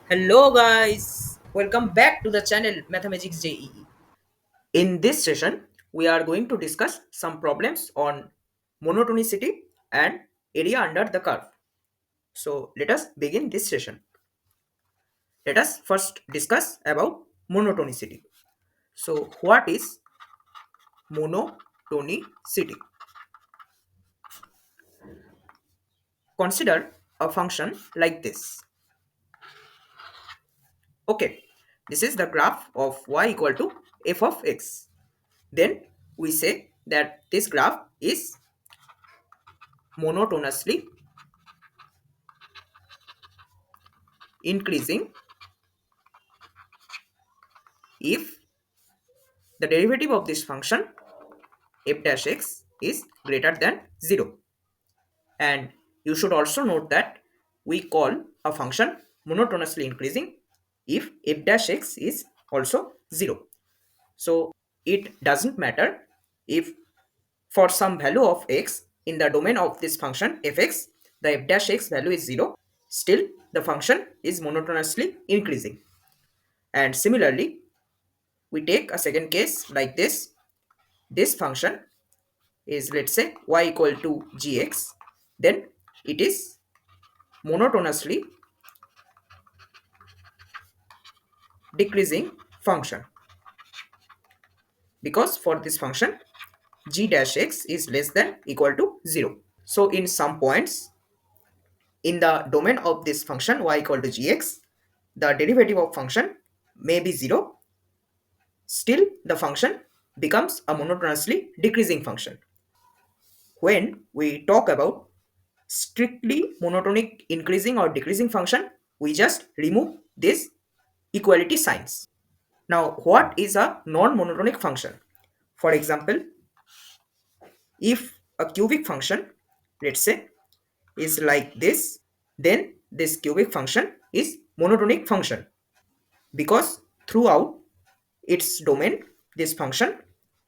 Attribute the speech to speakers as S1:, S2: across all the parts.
S1: Hello guys, welcome back to the channel Mathemagix JEE. In this session, we are going to discuss some problems on monotonicity and area under the curve. So let us begin this session. Let us first discuss about monotonicity. So what is monotonicity? Consider a function like this. Okay, this is the graph of y equal to f of x. Then we say that this graph is monotonously increasing if the derivative of this function f dash x is greater than 0. And you should also note that we call a function monotonously increasing if f dash x is also 0. So it doesn't matter if for some value of x in the domain of this function fx the f dash x value is 0, still the function is monotonously increasing. And similarly, we take a second case like this function is, let's say, y equal to gx, then it is monotonously decreasing function because for this function g dash x is less than equal to 0. So in some points in the domain of this function y equal to gx, the derivative of function may be 0, still the function becomes a monotonously decreasing function. When we talk about strictly monotonic increasing or decreasing function, we just remove this equality signs. Now, what is a non-monotonic function? For example, if a cubic function, let's say, is like this, then this cubic function is monotonic function because throughout its domain, this function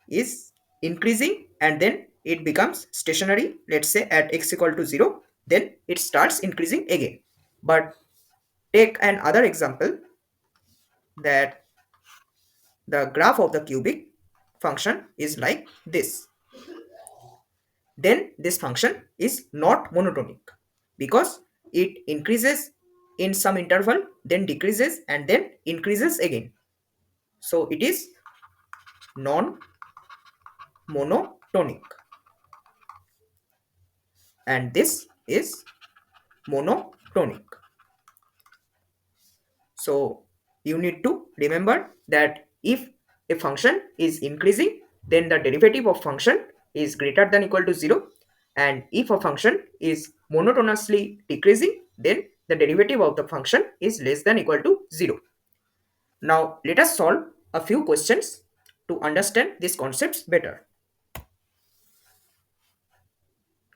S1: is increasing and then it becomes stationary, let's say at x equal to 0, then it starts increasing again. But take another example that the graph of the cubic function is like this. Then this function is not monotonic because it increases in some interval, then decreases and then increases again. So it is non-monotonic and this is monotonic. So you need to remember that if a function is increasing, then the derivative of function is greater than equal to 0. And if a function is monotonously decreasing, then the derivative of the function is less than equal to 0. Now let us solve a few questions to understand these concepts better.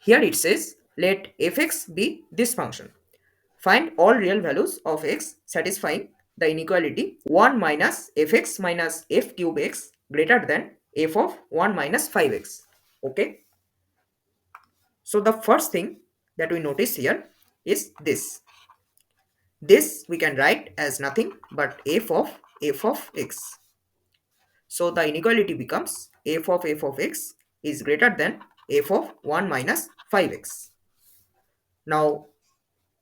S1: Here it says, let fx be this function. Find all real values of x satisfying the inequality 1 minus fx minus f cube x greater than f of 1 minus 5x. Okay. So the first thing that we notice here is this. This we can write as nothing but f of x. So the inequality becomes f of x is greater than f of 1 minus 5x. Now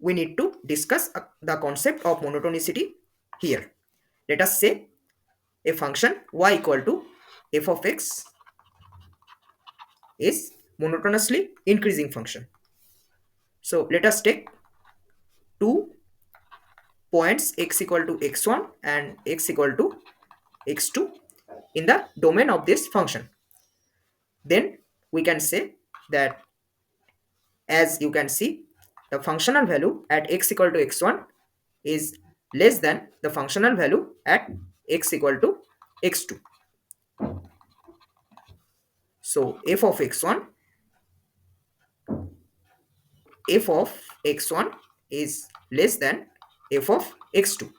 S1: we need to discuss the concept of monotonicity here. Let us say a function y equal to f of x is monotonously increasing function. So let us take two points x equal to x1 and x equal to x2 in the domain of this function. Then we can say that, as you can see, the functional value at x equal to x1 is less than the functional value at x equal to x2. So f of x1 is less than f of x2.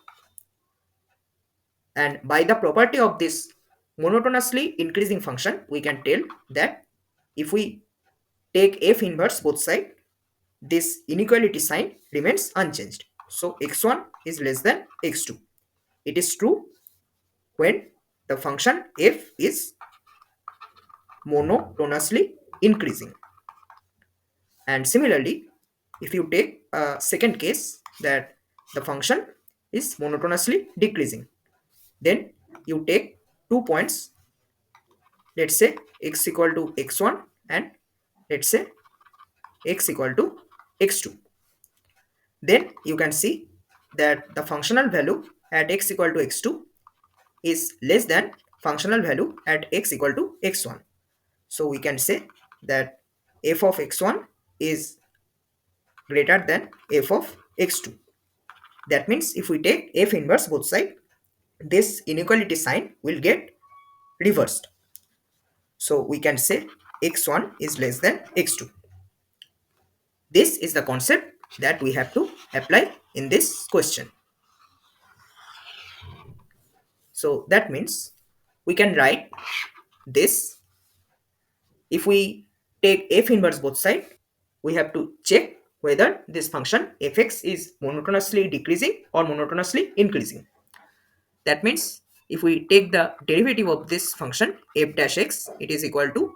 S1: And by the property of this monotonously increasing function, we can tell that if we take f inverse both sides, this inequality sign remains unchanged. So x1 is less than x2. It is true when the function f is monotonously increasing. And similarly, if you take a second case that the function is monotonously decreasing, then you take 2 points, let's say x equal to x1 and let's say x equal to x2. Then you can see that the functional value at x equal to x2 is less than functional value at x equal to x1. So we can say that f of x1 is greater than f of x2. That means if we take f inverse both sides, this inequality sign will get reversed. So we can say x1 is less than x2. This is the concept that we have to apply in this question. So that means we can write this. If we take f inverse both sides, we have to check whether this function fx is monotonously decreasing or monotonously increasing. That means if we take the derivative of this function f dash x, it is equal to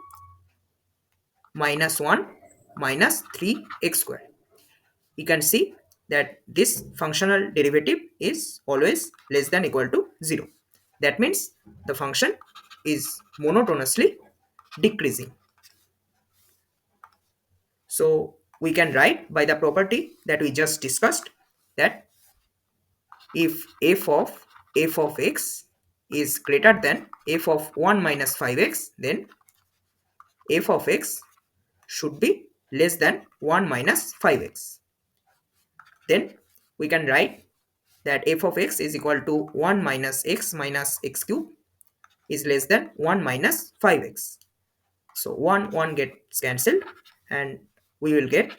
S1: minus 1 minus 3x square. You can see that this functional derivative is always less than equal to 0. That means the function is monotonously decreasing. So we can write by the property that we just discussed that if f of x is greater than f of 1 minus 5x, then f of x should be less than 1 minus 5x. Then we can write that f of x is equal to 1 minus x cube is less than 1 minus 5x. So 1 gets cancelled and we will get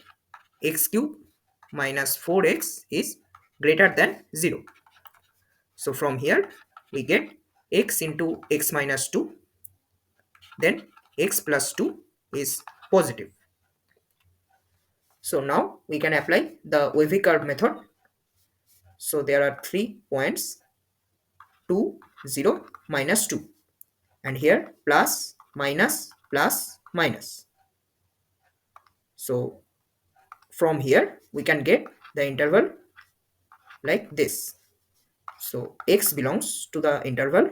S1: x cube minus 4x is greater than 0. So from here we get x into x minus 2, then x plus 2 is positive. So now we can apply the wavy curve method. So there are 3 points, 2, 0, minus 2, and here plus, minus, plus, minus. So from here we can get the interval like this. So x belongs to the interval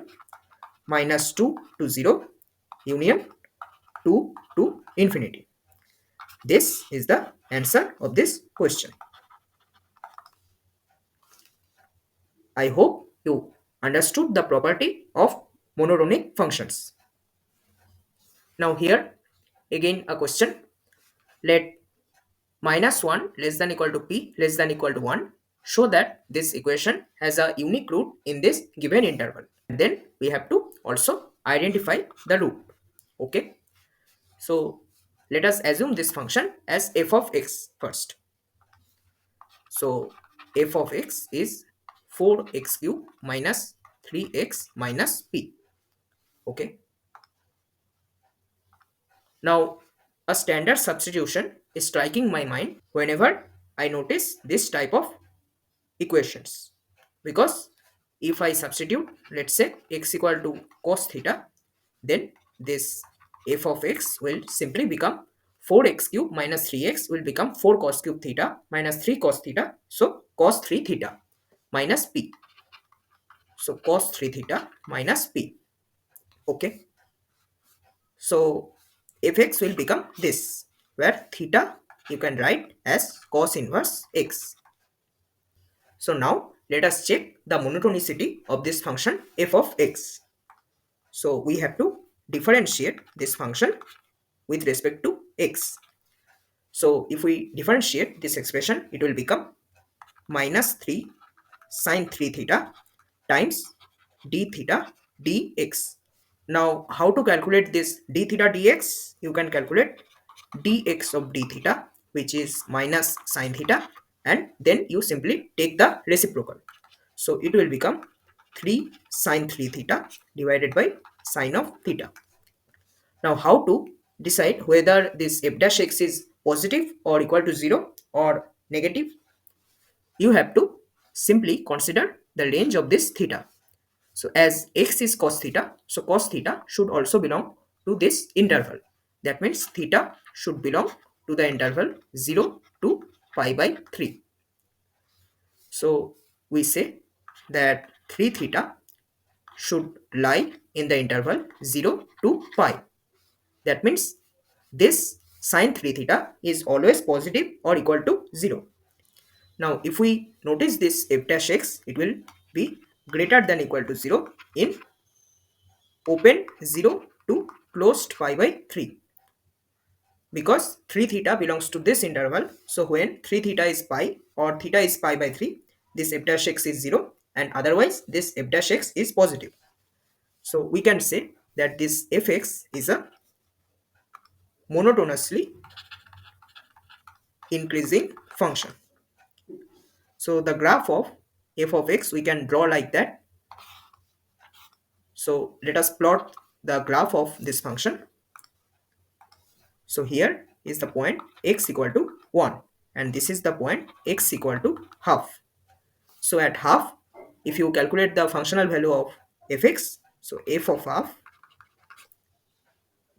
S1: minus 2 to 0 union 2 to infinity. This is the answer of this question. I hope you understood the property of monotonic functions. Now here again a question. Let minus 1 less than equal to p less than equal to 1 show that this equation has a unique root in this given interval. And then we have to also identify the root. Okay. So let us assume this function as f of x first. So f of x is 4x cube minus 3x minus p. Okay. Now a standard substitution is striking my mind whenever I notice this type of equations, because if I substitute, let's say x equal to cos theta, then this f of x will simply become 4x cube minus 3x will become 4 cos cube theta minus 3 cos theta, so cos 3 theta minus p. So cos 3 theta minus p. Okay. So fx will become this, where theta you can write as cos inverse x. So now let us check the monotonicity of this function f of x. So we have to differentiate this function with respect to x. So if we differentiate this expression, it will become minus 3 sine 3 theta times d theta dx. Now how to calculate this d theta dx? You can calculate dx of d theta, which is minus sine theta, and then you simply take the reciprocal. So it will become 3 sine 3 theta divided by sine of theta. Now how to decide whether this f dash x is positive or equal to 0 or negative? You have to simply consider the range of this theta. So as x is cos theta, so cos theta should also belong to this interval. That means theta should belong to the interval 0 to pi by 3. So we say that 3 theta should lie in the interval 0 to pi. That means this sine 3 theta is always positive or equal to 0. Now if we notice this f dash x, it will be greater than equal to 0 in open 0 to closed pi by 3, because 3 theta belongs to this interval. So when 3 theta is pi or theta is pi by 3, this f dash x is 0, and otherwise this f dash x is positive. So we can say that this fx is a monotonously increasing function. So the graph of f of x we can draw like that. So let us plot the graph of this function. So here is the point x equal to 1, and this is the point x equal to half. So at half, if you calculate the functional value of fx, so f of half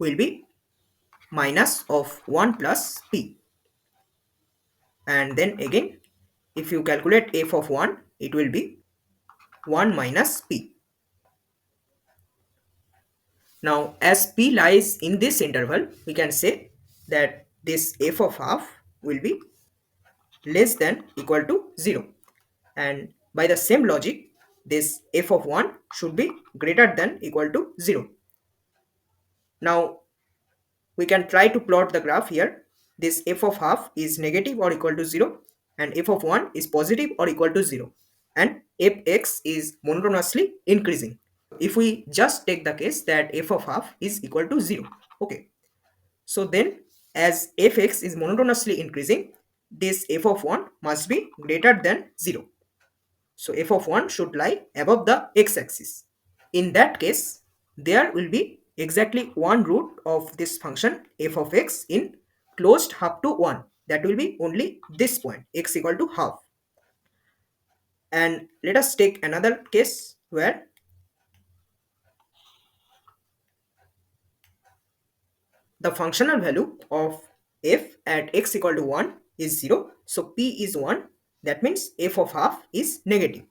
S1: will be minus of 1 plus p. And then again, if you calculate f of 1, it will be 1 minus p. Now as p lies in this interval, we can say that this f of half will be less than equal to 0. And by the same logic, this f of 1 should be greater than equal to 0. Now we can try to plot the graph here. This f of half is negative or equal to 0, and f of 1 is positive or equal to 0, and fx is monotonously increasing. If we just take the case that f of half is equal to 0, okay, so then as fx is monotonously increasing, this f of 1 must be greater than 0. So f of 1 should lie above the x-axis. In that case, there will be exactly one root of this function f of x in closed half to 1. That will be only this point, x equal to half. And let us take another case where the functional value of f at x equal to 1 is 0. So p is 1. That means f of half is negative.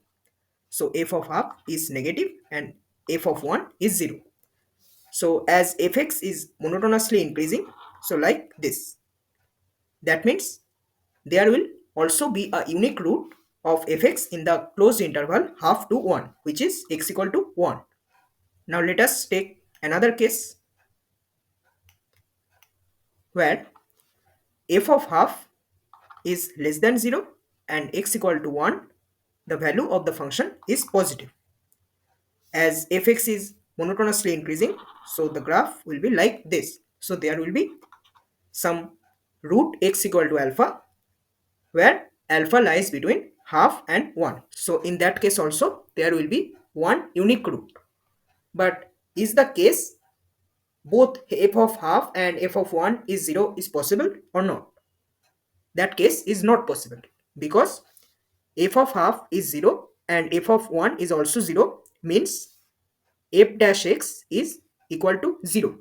S1: So f of half is negative and f of 1 is 0. So as fx is monotonously increasing, so like this, that means there will also be a unique root of fx in the closed interval half to 1, which is x equal to 1. Now let us take another case where f of half is less than 0 and x equal to 1, the value of the function is positive. As fx is monotonously increasing, so the graph will be like this. So there will be some root x equal to alpha, where alpha lies between half and 1. So in that case also there will be one unique root. But is the case both f of half and f of 1 is 0 is possible or not? That case is not possible, because f of half is 0 and f of 1 is also 0, means f dash x is equal to 0.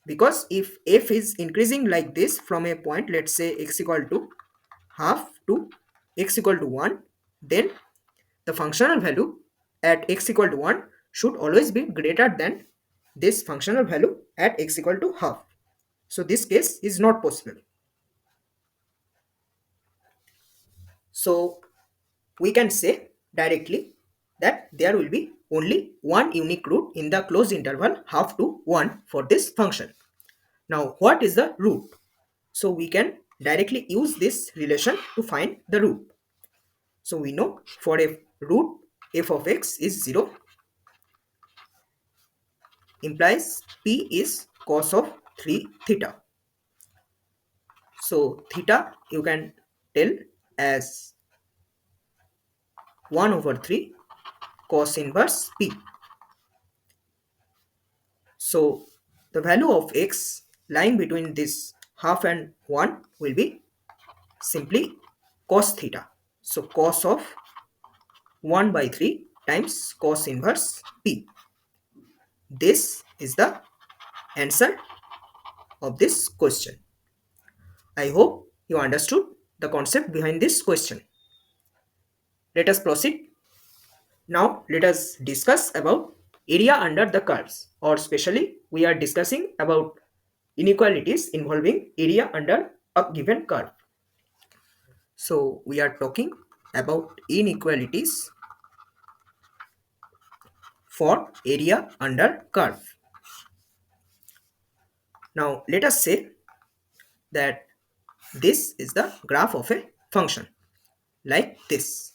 S1: Because if f is increasing like this from a point, let's say x equal to half to x equal to 1, then the functional value at x equal to 1 should always be greater than this functional value at x equal to half. So this case is not possible. So we can say directly that there will be only one unique root in the closed interval half to 1 for this function. Now what is the root? So we can directly use this relation to find the root. So we know for a root f of x is 0, implies p is cos of 3 theta. So theta you can tell as 1 over 3 cos inverse p. So the value of x lying between this half and 1 will be simply cos theta. So cos of 1 by 3 times cos inverse p. This is the answer of this question. I hope you understood the concept behind this question. Let us proceed. Now let us discuss about area under the curves, or specially we are discussing about inequalities involving area under a given curve. So we are talking about inequalities for area under curve. Now let us say that this is the graph of a function like this.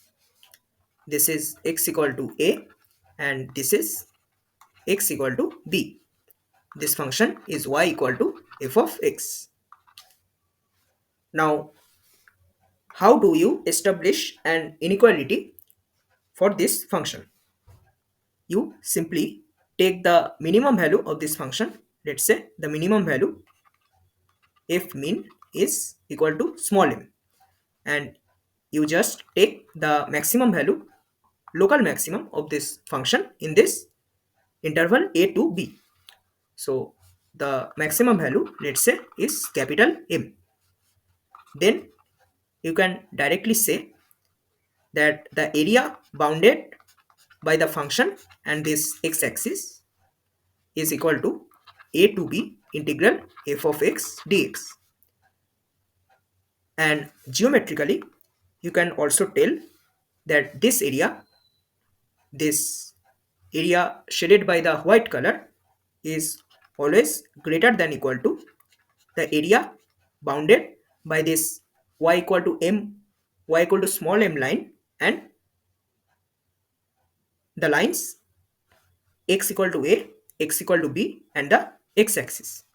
S1: This is x equal to a and this is x equal to b. This function is y equal to f of x. Now, how do you establish an inequality for this function? You simply take the minimum value of this function. Let's say the minimum value f min is equal to small m, and you just take the maximum value, local maximum of this function in this interval a to b. So the maximum value, let's say, is capital M. Then you can directly say that the area bounded by the function and this x-axis is equal to a to b integral f of x dx. And geometrically, you can also tell that this area shaded by the white color is always greater than equal to the area bounded by this y equal to m, y equal to small m line, and the lines x equal to a, x equal to b, and the x-axis.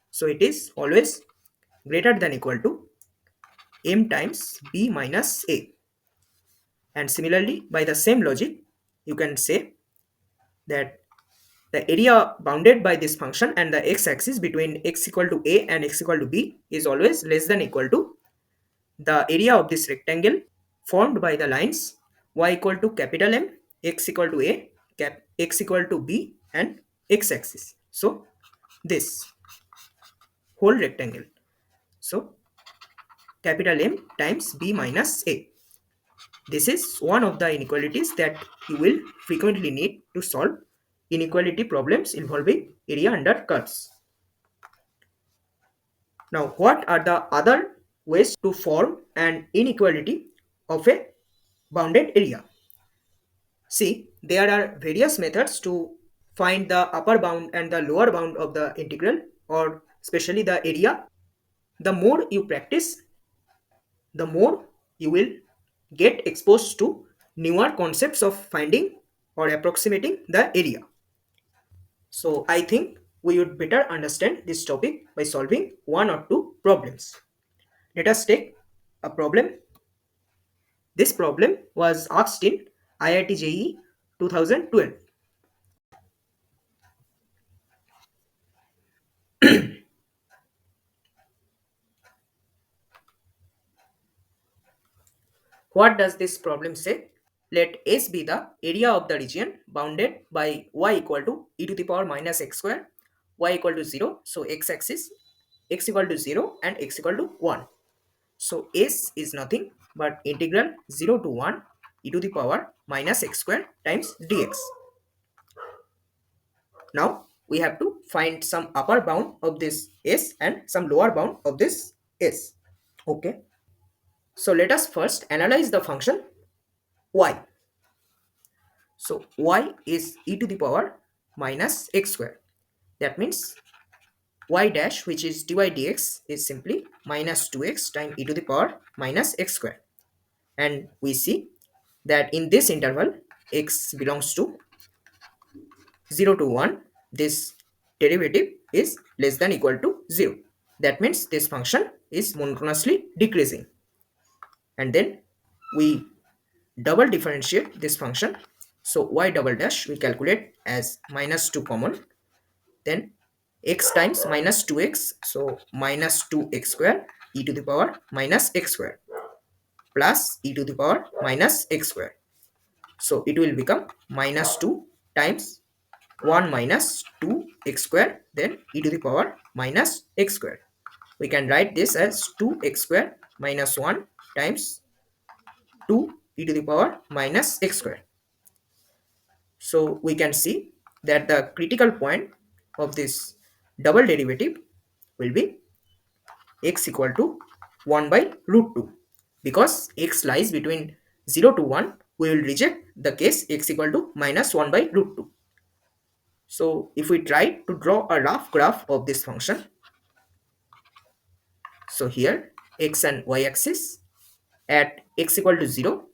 S1: So it is always greater than equal to m times b minus a. And similarly, by the same logic, you can say that the area bounded by this function and the x-axis between x equal to a and x equal to b is always less than equal to the area of this rectangle formed by the lines y equal to capital M, x equal to a, x equal to b, and x-axis. So this whole rectangle. So capital M times b minus a. This is one of the inequalities that you will frequently need to solve inequality problems involving area under curves. Now, what are the other ways to form an inequality of a bounded area? See, there are various methods to find the upper bound and the lower bound of the integral, or especially the area. The more you practice, the more you will get exposed to newer concepts of finding or approximating the area. So I think we would better understand this topic by solving one or two problems. Let us take a problem. This problem was asked in IIT JEE 2012. What does this problem say? Let S be the area of the region bounded by y equal to e to the power minus x square, y equal to 0, so x-axis, x equal to 0 and x equal to 1. So S is nothing but integral 0 to 1 e to the power minus x square times dx. Now we have to find some upper bound of this S and some lower bound of this S. Okay. So let us first analyze the function y. So y is e to the power minus x square. That means y dash, which is dy dx, is simply minus 2x times e to the power minus x square. And we see that in this interval x belongs to 0 to 1, this derivative is less than equal to 0. That means this function is monotonously decreasing. And then we double differentiate this function. So y double dash we calculate as minus 2 common. Then x times minus 2x, so minus 2x square e to the power minus x square plus e to the power minus x square. So it will become minus 2 times 1 minus 2x square, then e to the power minus x square. We can write this as 2x square minus 1 times 2 e to the power minus x square. So we can see that the critical point of this double derivative will be x equal to 1 by root 2. Because x lies between 0 to 1, we will reject the case x equal to minus 1 by root 2. So if we try to draw a rough graph of this function, so here x and y axis at x equal to 0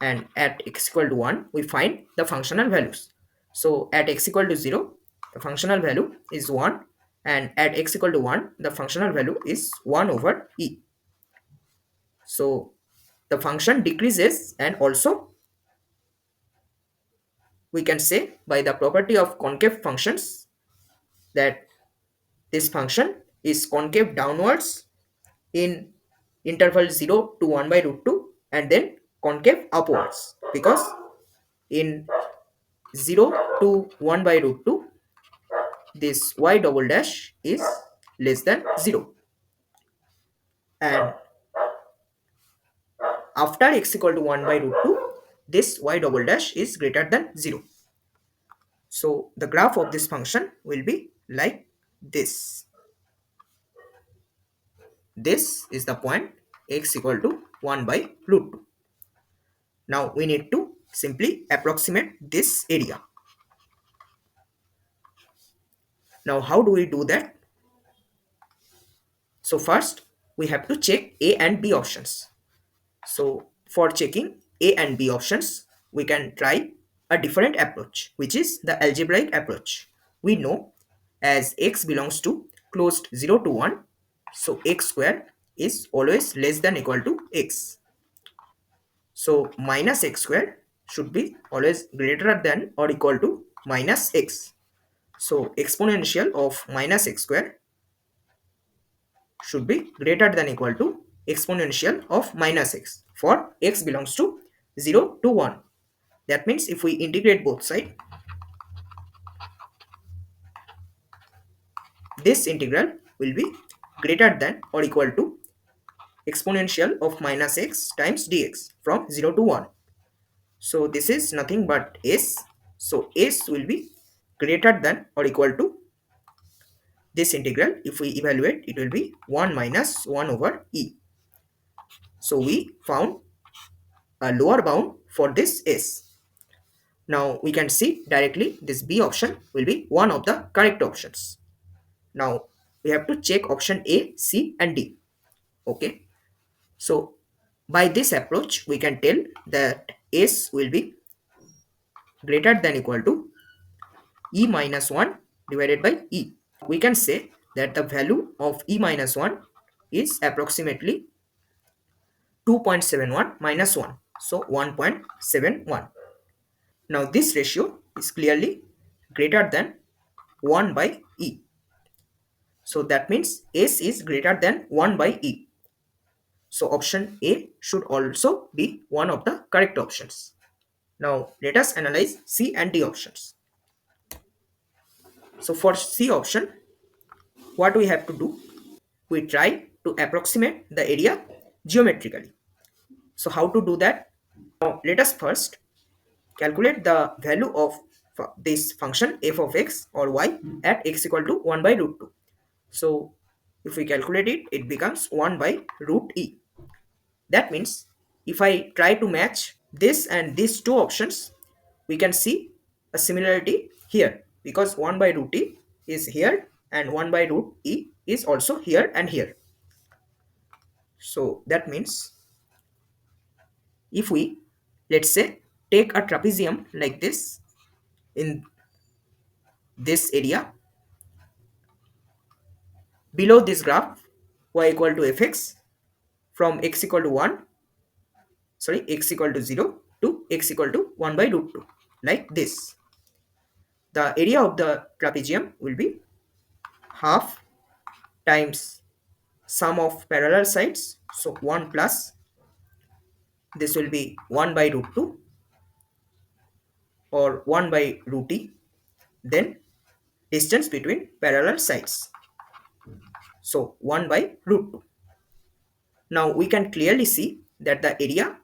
S1: and at x equal to 1, we find the functional values. So at x equal to 0, the functional value is 1, and at x equal to 1, the functional value is 1 over e. So the function decreases, and also we can say by the property of concave functions that this function is concave downwards in interval 0 to 1 by root 2, and then concave upwards, because in 0 to 1 by root 2 this y double dash is less than 0, and after x equal to 1 by root 2 this y double dash is greater than 0. So the graph of this function will be like this. This is the point x equal to 1 by root 2. Now we need to simply approximate this area. Now how do we do that? So first we have to check A and B options. So for checking A and B options, we can try a different approach, which is the algebraic approach. We know as x belongs to closed 0 to 1, so x square is always less than equal to x. So minus x square should be always greater than or equal to minus x. So exponential of minus x square should be greater than equal to exponential of minus x for x belongs to 0 to 1. That means if we integrate both sides, this integral will be greater than or equal to exponential of minus x times dx from 0 to 1. So this is nothing but s. So s will be greater than or equal to this integral. If we evaluate, it will be 1 minus 1 over e. So we found a lower bound for this s. Now we can see directly this B option will be one of the correct options. Now we have to check option A, C and D. Okay. So by this approach we can tell that S will be greater than equal to E minus 1 divided by E. We can say that the value of E minus 1 is approximately 2.71 minus 1. So 1.71. Now this ratio is clearly greater than 1 by E. So that means S is greater than 1 by E. So option A should also be one of the correct options. Now let us analyze C and D options. So for C option, what we have to do? We try to approximate the area geometrically. So how to do that? Now let us first calculate the value of this function f of x or y at x equal to 1 by root 2. So if we calculate it, it becomes 1 by root e. That means if I try to match this and these two options, we can see a similarity here, because 1 by root e is here and 1 by root e is also here and here. So that means if we, let's say, take a trapezium like this in this area, below this graph y equal to fx from x equal to 1, sorry, x equal to 0 to x equal to 1 by root 2, like this. The area of the trapezium will be half times sum of parallel sides, so 1 plus this will be 1 by root 2 or 1 by root e, then distance between parallel sides. So 1 by root 2. Now we can clearly see that the area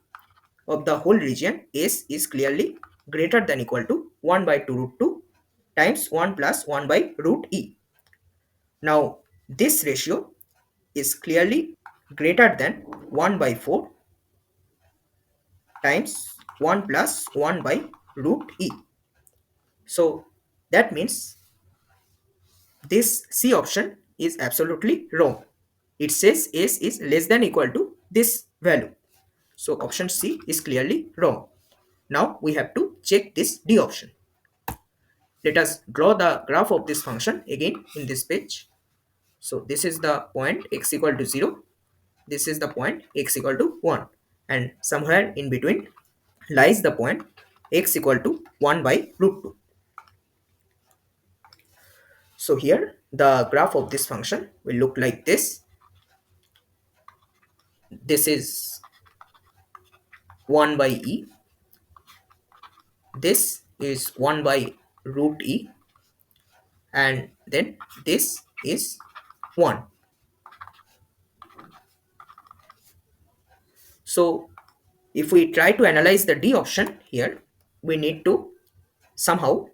S1: of the whole region S is clearly greater than equal to 1 by 2 root 2 times 1 plus 1 by root e. Now this ratio is clearly greater than 1 by 4 times 1 plus 1 by root e. So that means this C option is absolutely wrong. It says S is less than equal to this value. So option C is clearly wrong. Now we have to check this D option. Let us draw the graph of this function again in this page. So this is the point x equal to 0. This is the point x equal to 1. And somewhere in between lies the point x equal to 1 by root 2. So here the graph of this function will look like this. This is 1 by e. This is 1 by root e. And then this is 1. So if we try to analyze the D option here, we need to somehow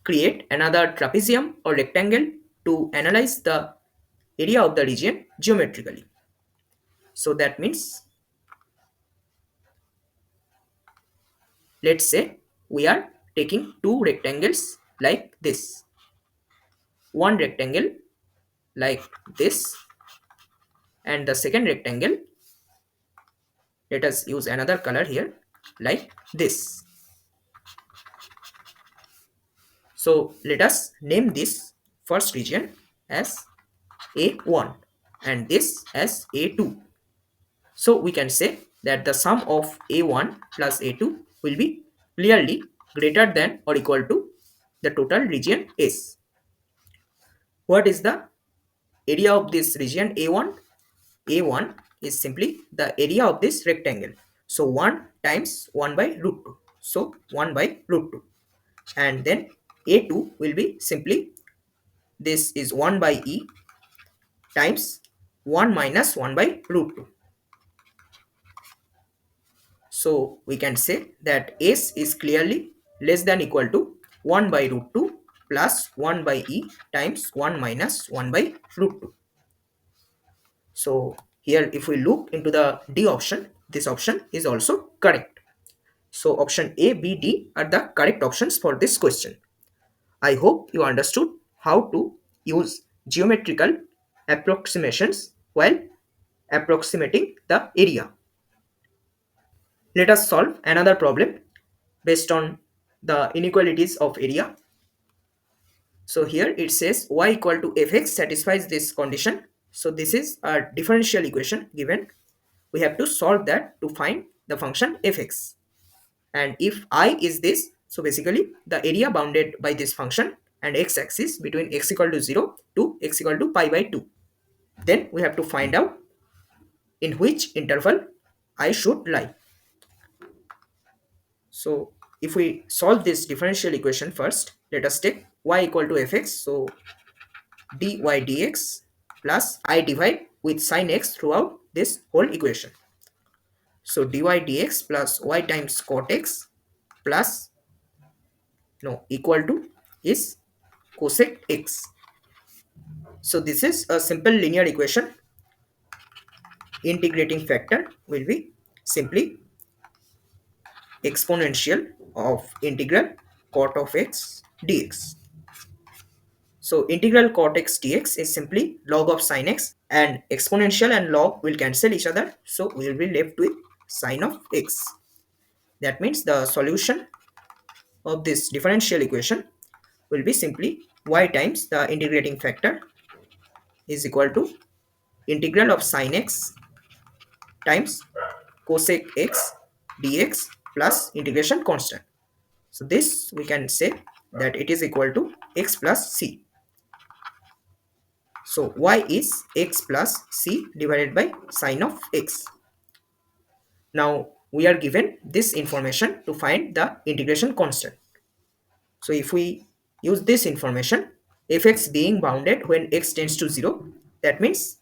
S1: create another trapezium or rectangle to analyze the area of the region geometrically. So that means, let's say we are taking two rectangles like this. One rectangle like this, and the second rectangle, let us use another color here, like this. So let us name this first region as A1 and this as A2. So we can say that the sum of A1 plus A2 will be clearly greater than or equal to the total region S. What is the area of this region A1? A1 is simply the area of this rectangle. So 1 times 1 by root 2. So 1 by root 2. And then A2 will be simply, this is 1 by E times 1 minus 1 by root 2. So we can say that S is clearly less than equal to 1 by root 2 plus 1 by E times 1 minus 1 by root 2. So here if we look into the D option, this option is also correct. So option A, B, D are the correct options for this question. I hope you understood how to use geometrical approximations while approximating the area. Let us solve another problem based on the inequalities of area. So here it says y equal to fx satisfies this condition. So this is a differential equation given. We have to solve that to find the function fx. And if I is this, so basically the area bounded by this function and x-axis between x equal to 0 to x equal to pi by 2. Then we have to find out in which interval I should lie. So if we solve this differential equation first, let us take y equal to fx. So dy dx plus I divide with sin x throughout this whole equation. So dy dx plus y times cot x plus equal to is cosec x. So this is a simple linear equation. Integrating factor will be simply exponential of integral cot of x dx. So integral cot x dx is simply log of sin x, and exponential and log will cancel each other. So we will be left with sin of x. That means the solution of this differential equation will be simply y times the integrating factor is equal to integral of sin x times cosec x dx plus integration constant. So this we can say that it is equal to x plus c. So y is x plus c divided by sin of x. Now we are given this information to find the integration constant. So if we use this information, fx being bounded when x tends to 0, that means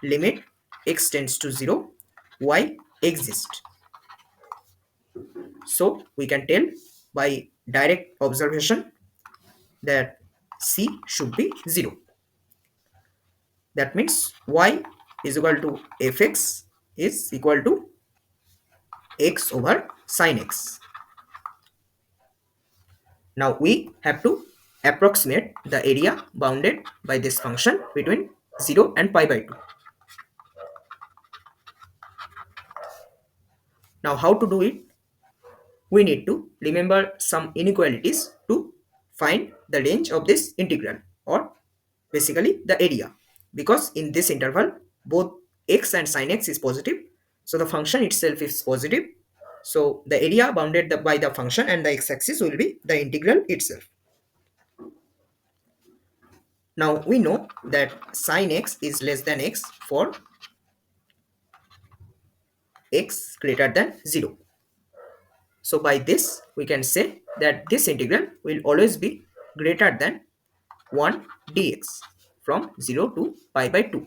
S1: limit x tends to 0, y exists. So we can tell by direct observation that c should be 0. That means y is equal to fx is equal to x over sine x. Now we have to approximate the area bounded by this function between 0 and pi by 2. Now how to do it? We need to remember some inequalities to find the range of this integral, or basically the area, because in this interval both x and sin x is positive, so the function itself is positive. So the area bounded by the function and the x-axis will be the integral itself. Now we know that sin x is less than x for x greater than 0. So by this we can say that this integral will always be greater than 1 dx from 0 to pi by 2,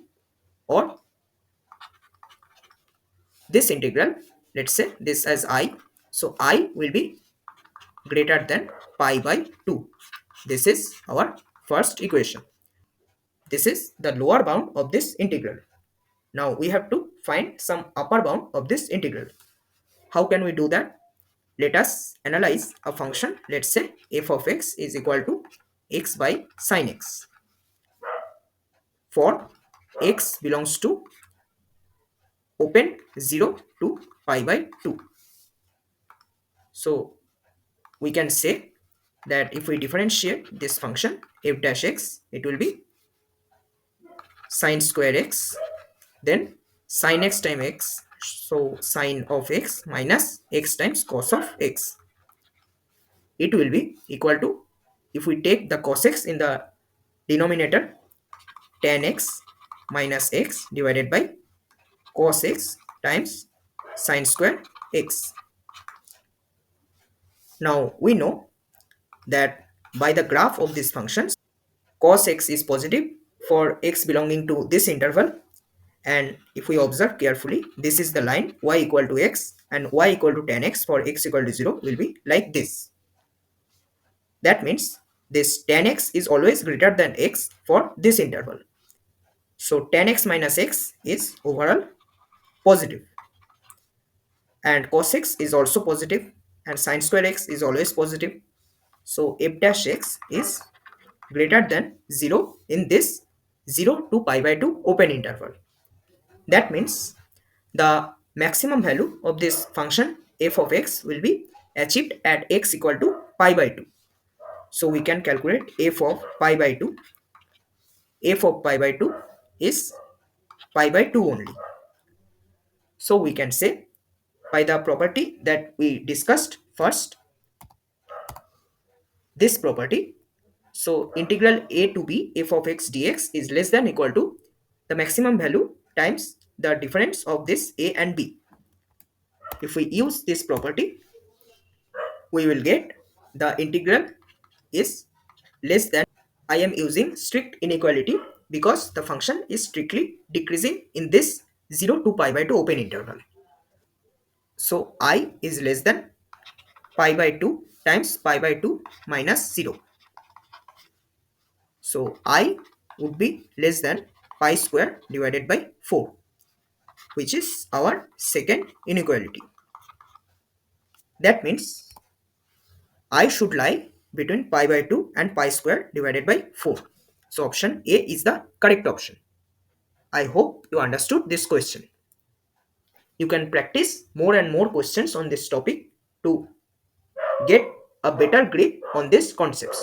S1: or this integral, let's say this as I, so I will be greater than pi by 2. This is our first equation. This is the lower bound of this integral. Now we have to find some upper bound of this integral. How can we do that? Let us analyze a function. Let's say f of x is equal to x by sine x. For x belongs to open 0 to pi by 2. So we can say that if we differentiate this function f dash x, it will be sine square x, then sine x times x, so sine of x minus x times cos of x. It will be equal to, if we take the cos x in the denominator, tan x minus x divided by cos x times sine square x. Now we know that by the graph of these functions, cos x is positive for x belonging to this interval, and if we observe carefully, this is the line y equal to x, and y equal to tan x for x equal to 0 will be like this. That means this tan x is always greater than x for this interval. So tan x minus x is overall positive, and cos x is also positive, and sine square x is always positive. So f dash x is greater than 0 in this 0 to pi by 2 open interval. That means the maximum value of this function f of x will be achieved at x equal to pi by 2. So we can calculate f of pi by 2. F of pi by 2 is pi by 2 only. So we can say, by the property that we discussed first, this property, so integral a to b f of x dx is less than equal to the maximum value times the difference of this a and b. If we use this property, we will get the integral is less than. I am using strict inequality because the function is strictly decreasing in this 0 to pi by 2 open interval. So I is less than pi by 2 times pi by 2 minus 0. So I would be less than pi square divided by 4, which is our second inequality. That means I should lie between pi by 2 and pi square divided by 4. So option A is the correct option. I hope you understood this question. You can practice more and more questions on this topic to get a better grip on these concepts.